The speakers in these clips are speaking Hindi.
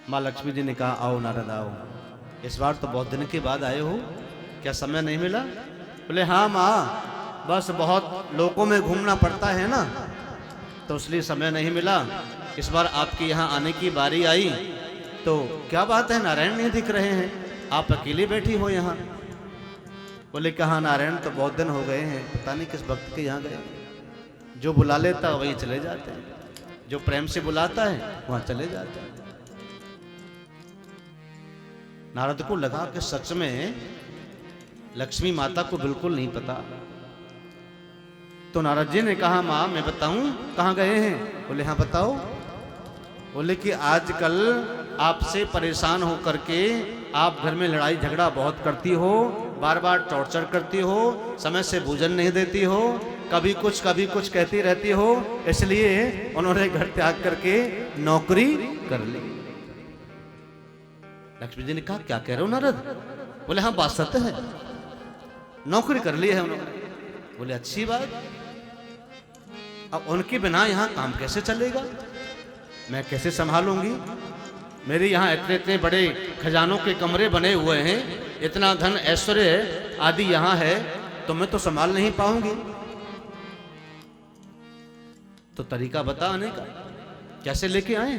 माँ लक्ष्मी जी ने कहा आओ नारद आओ, इस बार तो बहुत दिन के बाद आए हो, क्या समय नहीं मिला? बोले हाँ माँ, बस बहुत लोगों में घूमना पड़ता है ना, तो इसलिए समय नहीं मिला। इस बार आपके यहाँ आने की बारी आई तो क्या बात है, नारायण नहीं दिख रहे हैं, आप अकेले बैठी हो यहाँ? बोले कहाँ नारायण तो बहुत दिन हो गए हैं, पता नहीं किस भक्त के यहाँ गए। जो बुला लेता वही चले जाते हैं, जो प्रेम से बुलाता है वहां चले जाते हैं। नारद को लगा कि सच में लक्ष्मी माता को बिल्कुल नहीं पता। तो नारद जी ने कहा माँ मैं बताऊं कहाँ गए हैं? बोले हाँ बताओ। बोले कि आजकल आपसे परेशान होकर के आप घर में लड़ाई झगड़ा बहुत करती हो, बार बार टॉर्चर करती हो, समय से भोजन नहीं देती हो, कभी कुछ कहती रहती हो, इसलिए उन्होंने घर त्याग करके नौकरी कर ली। लक्ष्मी जी ने कहा क्या कह रहे हो नारद? बोले हाँ बात सत्य है, नौकरी कर ली है उन्होंने। बोले अच्छी बात, अब उनके बिना यहाँ काम कैसे चलेगा, मैं कैसे संभालूंगी? मेरे यहाँ इतने इतने बड़े खजानों के कमरे बने हुए हैं, इतना धन ऐश्वर्य आदि यहाँ है, तो मैं तो संभाल नहीं पाऊंगी। तो तरीका बता आने का, कैसे लेके आए?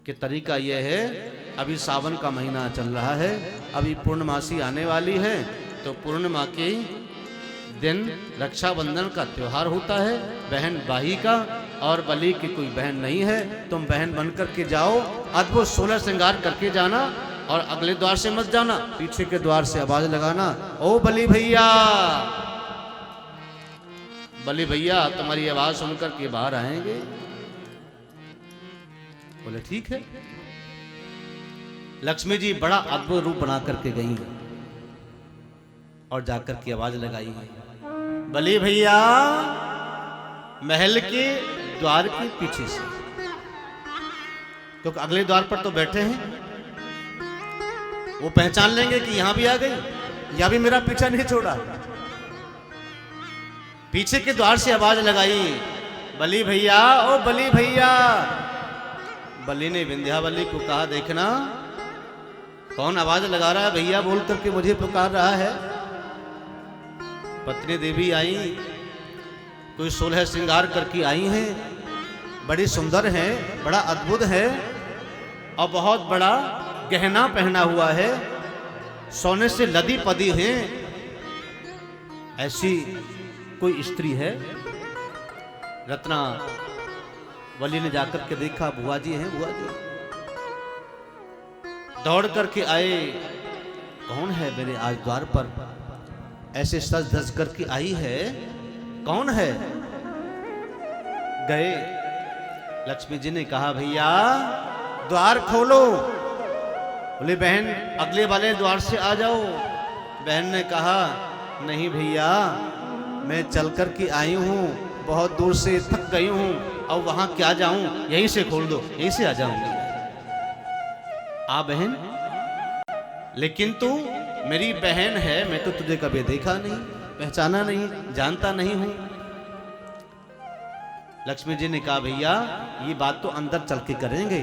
कि तरीका यह है, अभी सावन का महीना चल रहा है, अभी पूर्णमासी आने वाली है, तो पूर्णिमा के दिन रक्षाबंधन का त्योहार होता है, बहन भाई का, और बलि की कोई बहन नहीं है, तुम बहन बन करके जाओ, अद्भुत 16 श्रृंगार करके जाना, और अगले द्वार से मत जाना, पीछे के द्वार से आवाज लगाना, ओ बलि भैया, बलि भैया तुम्हारी आवाज सुनकर के बाहर आएंगे। बोले ठीक है। लक्ष्मी जी बड़ा अद्भुत रूप बना करके गई और जाकर के आवाज लगाई, बलि भैया महल के द्वार के पीछे से, क्योंकि अगले द्वार पर तो बैठे हैं, वो पहचान लेंगे कि यहां भी आ गई, या भी मेरा पीछा नहीं छोड़ा। पीछे के द्वार से आवाज लगाई, बलि भैया ओ बलि भैया। बलि ने विंध्यावली को कहा देखना कौन आवाज लगा रहा है, भैया बोल करके मुझे पुकार रहा है। पत्नी देवी आई, कोई 16 श्रृंगार करके आई हैं, बड़ी सुंदर है, बड़ा अद्भुत है, और बहुत बड़ा गहना पहना हुआ है, सोने से लदी पदी है। ऐसी कोई स्त्री है? रत्ना वली ने जाकर के देखा, बुआ जी हैं, बुआ जी। दौड़ करके आए, कौन है मेरे आज द्वार पर ऐसे सज धज करके आई है, कौन है? गए, लक्ष्मी जी ने कहा भैया द्वार खोलो। बोले बहन अगले वाले द्वार से आ जाओ। बहन ने कहा नहीं भैया मैं चल कर के आई हूँ, बहुत दूर से थक गई हूँ, और वहां क्या जाऊं, यहीं से खोल दो, यहीं से आ जाऊंगी। आ बहन, लेकिन तू मेरी बहन है, मैं तो तुझे कभी देखा नहीं, पहचाना नहीं, जानता नहीं हूं। लक्ष्मी जी ने कहा भैया ये बात तो अंदर चल के करेंगे,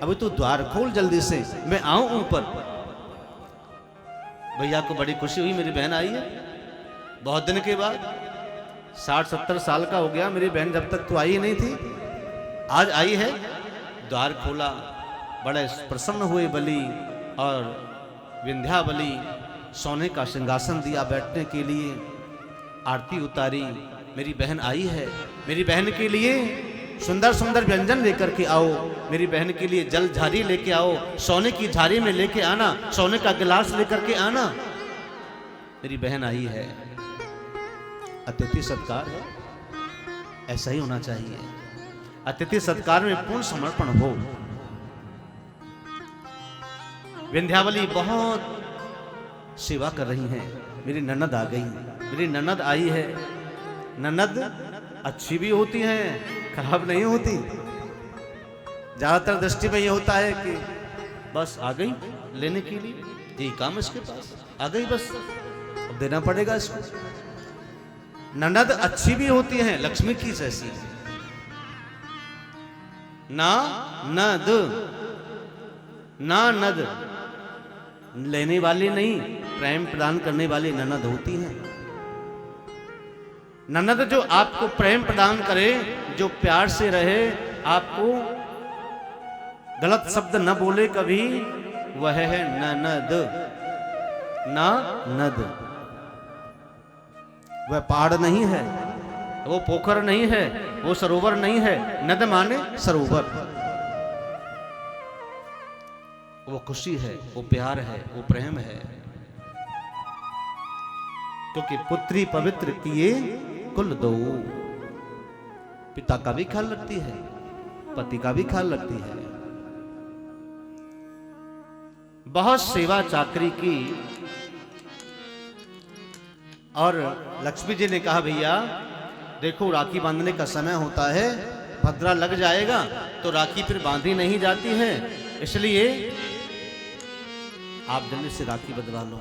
अभी तू द्वार खोल जल्दी से, मैं आऊं ऊपर। भैया को बड़ी खुशी हुई, मेरी बहन आई है बहुत दिन के बाद, 60-70 साल का हो गया, मेरी बहन जब तक तो आई ही नहीं थी, आज आई है। द्वार खोला, बड़े प्रसन्न हुए बलि, और विंध्यावली सोने का सिंहासन दिया बैठने के लिए, आरती उतारी, मेरी बहन आई है, मेरी बहन के लिए सुंदर सुंदर व्यंजन लेकर के आओ, मेरी बहन के लिए जल झारी लेके आओ, सोने की झारी में लेके आना, सोने का गिलास लेकर के आना, मेरी बहन आई है। अतिथि सत्कार है, ऐसा ही होना चाहिए, अतिथि सत्कार में पूर्ण समर्पण हो। विंध्यावली बहुत सेवा कर रही हैं, मेरी ननद आ गई, मेरी ननद आई है। ननद अच्छी भी होती हैं, खराब नहीं होती। ज्यादातर दृष्टि में ये होता है कि बस आ गई लेने के लिए, यही काम इसके पास, आ गई बस, अब देना पड़ेगा इसको। ननद अच्छी भी होती हैं, लक्ष्मी की जैसी। ना नद, ना नद लेने वाली नहीं, प्रेम प्रदान करने वाली ननद होती है। ननद जो आपको प्रेम प्रदान करे, जो प्यार से रहे, आपको गलत शब्द न बोले कभी, वह है ननद। ना नद, वह पहाड़ नहीं है, वो पोखर नहीं है, वो सरोवर नहीं है। नद माने सरोवर। वो खुशी है, वो प्यार है, वो प्रेम है। क्योंकि पुत्री पवित्र किए कुल दो, पिता का भी ख्याल रखती है, पति का भी ख्याल रखती है। बहुत सेवा चाकरी की, और लक्ष्मी जी ने कहा भैया देखो राखी बांधने का समय होता है, भद्रा लग जाएगा तो राखी फिर बांधी नहीं जाती है, इसलिए आप जल्दी से राखी बंधवा लो।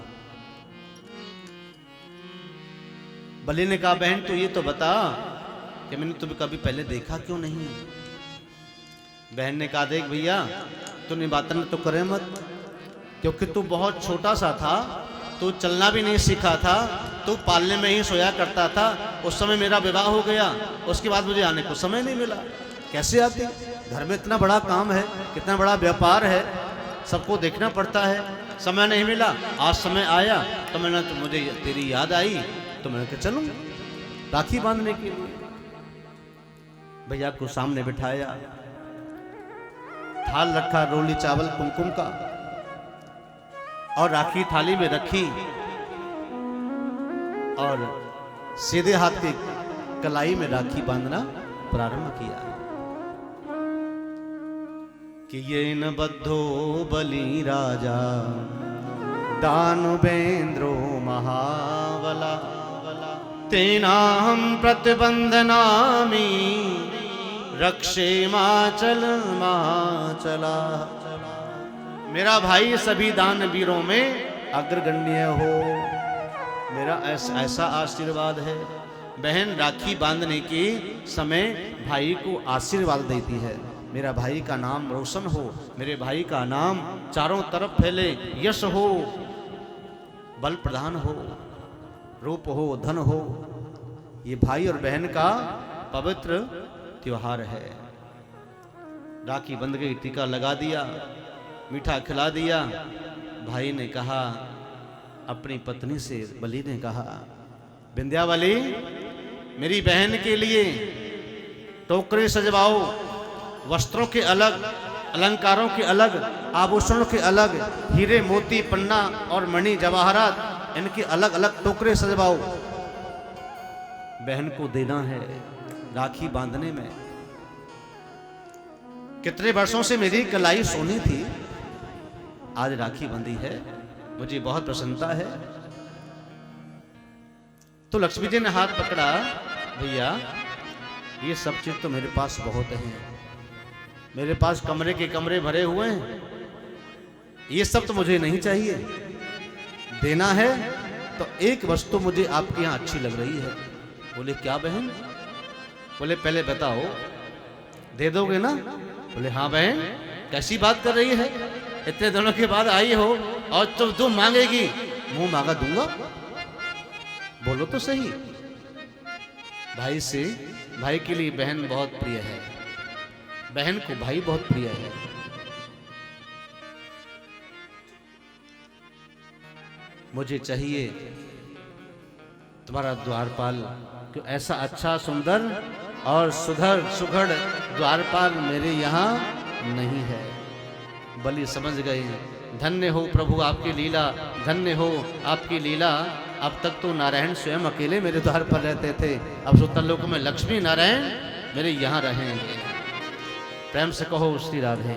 बलि ने कहा बहन तू ये तो बता कि मैंने तुम्हें कभी पहले देखा क्यों नहीं। बहन ने कहा देख भैया तू निबातन तो करे मत, क्योंकि तू बहुत छोटा सा था, तू चलना भी नहीं सीखा था, तू पालने में ही सोया करता था। उस समय मेरा विवाह हो गया, उसके बाद मुझे आने को समय नहीं मिला। कैसे आती, घर में इतना बड़ा काम है, कितना बड़ा व्यापार है, सबको देखना पड़ता है, समय नहीं मिला। आज समय आया तो मैंने तो मुझे तेरी याद आई तो मैंने कहा चलूं राखी बांधने के लिए। भैया को सामने बिठाया, थाल रखा रोली चावल कुमकुम का, और राखी थाली में रखी, और सीधे हाथ की कलाई में राखी बांधना प्रारंभ किया कि ये न बद्धो बलि राजा दानुवेंद्रो महाबला तेनाहं प्रतिबंधनामि रक्षे माचल माचला। मेरा भाई सभी दानवीरों में अग्रगण्य हो, मेरा ऐसा आशीर्वाद है। बहन राखी बांधने के समय भाई को आशीर्वाद देती है, मेरा भाई का नाम रोशन हो, मेरे भाई का नाम चारों तरफ फैले, यश हो, बल प्रधान हो, रूप हो, धन हो। ये भाई और बहन का पवित्र त्योहार है। राखी बंध गई, टीका लगा दिया, मीठा खिला दिया। भाई ने कहा अपनी पत्नी से, बलि ने कहा विंध्यावली मेरी बहन के लिए टोकरे सजवाओ, वस्त्रों के अलग, अलंकारों के अलग, आभूषणों के अलग, हीरे मोती पन्ना और मणि जवाहरात इनके अलग अलग टोकरे सजवाओ। बहन को देना है राखी बांधने में। कितने वर्षों से मेरी कलाई सोनी थी, आज राखी बंधी है, मुझे बहुत प्रसन्नता है। तो लक्ष्मी जी ने हाथ पकड़ा, भैया ये सब चीज तो मेरे पास बहुत है, मेरे पास कमरे के कमरे भरे हुए हैं, ये सब तो मुझे नहीं चाहिए। देना है तो एक वस्तु मुझे आपके यहाँ अच्छी लग रही है। बोले क्या बहन? बोले पहले बताओ दे दोगे ना? बोले हाँ बहन, कैसी बात कर रही है, इतने दिनों के बाद आई हो और तुम मांगेगी? मुंह मांगा दूंगा, बोलो तो सही। भाई से, भाई के लिए बहन बहुत प्रिय है, बहन को भाई बहुत प्रिय है। मुझे चाहिए तुम्हारा द्वारपाल, क्यों ऐसा अच्छा सुंदर और सुघड़ द्वारपाल मेरे यहाँ नहीं है। बलि समझ गए, धन्य हो प्रभु आपकी लीला, धन्य हो आपकी लीला। अब तक तो नारायण स्वयं अकेले मेरे द्वार पर रहते थे, अब सुतल लोक में लक्ष्मी नारायण मेरे यहाँ रहेंगे। प्रेम से कहो श्री राधे।